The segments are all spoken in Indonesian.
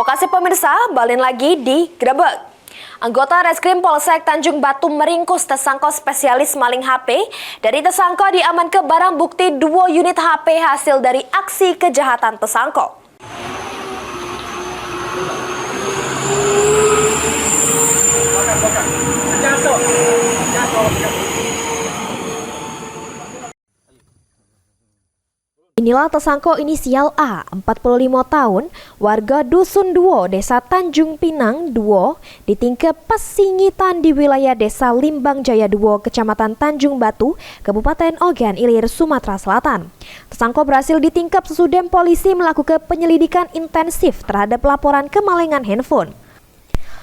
Lokasi pemirsa, balik lagi di Grebek. Anggota Reskrim Polsek Tanjung Batu meringkus tersangka spesialis maling HP. Dari tersangka diamankan barang bukti 2 unit HP hasil dari aksi kejahatan tersangka. Inilah tersangka inisial A, 45 tahun, warga Dusun Duo, Desa Tanjung Pinang, Duo, ditingkep Pasingitan di wilayah Desa Limbang Jaya Duo, Kecamatan Tanjung Batu, Kabupaten Ogan Ilir, Sumatera Selatan. Tersangka berhasil ditingkep sesudah polisi melakukan penyelidikan intensif terhadap laporan kemalingan handphone.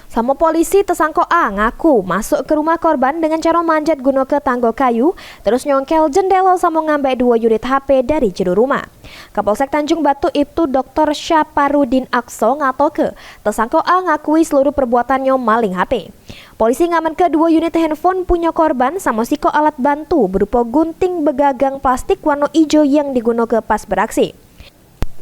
Sama polisi, tersangka A ngaku masuk ke rumah korban dengan cara manjat gunung ke tangga kayu, terus nyongkel jendela sama ngambil 2 unit HP dari jero rumah. Kapolsek Tanjung Batu itu Dr. Syaparudin Akso ngatoke, tersangka A ngakui seluruh perbuatannya maling HP. Polisi ngamankan 2 unit handphone punya korban sama siko alat bantu berupa gunting begagang plastik warna hijau yang digunakan pas beraksi.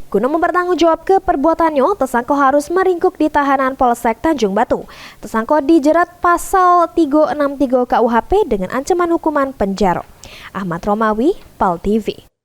Guna mempertanggungjawab ke perbuatannya, tersangka harus meringkuk di tahanan Polsek Tanjung Batu. Tersangka dijerat pasal 363 KUHP dengan ancaman hukuman penjara. Ahmad Romawi, PAL TV.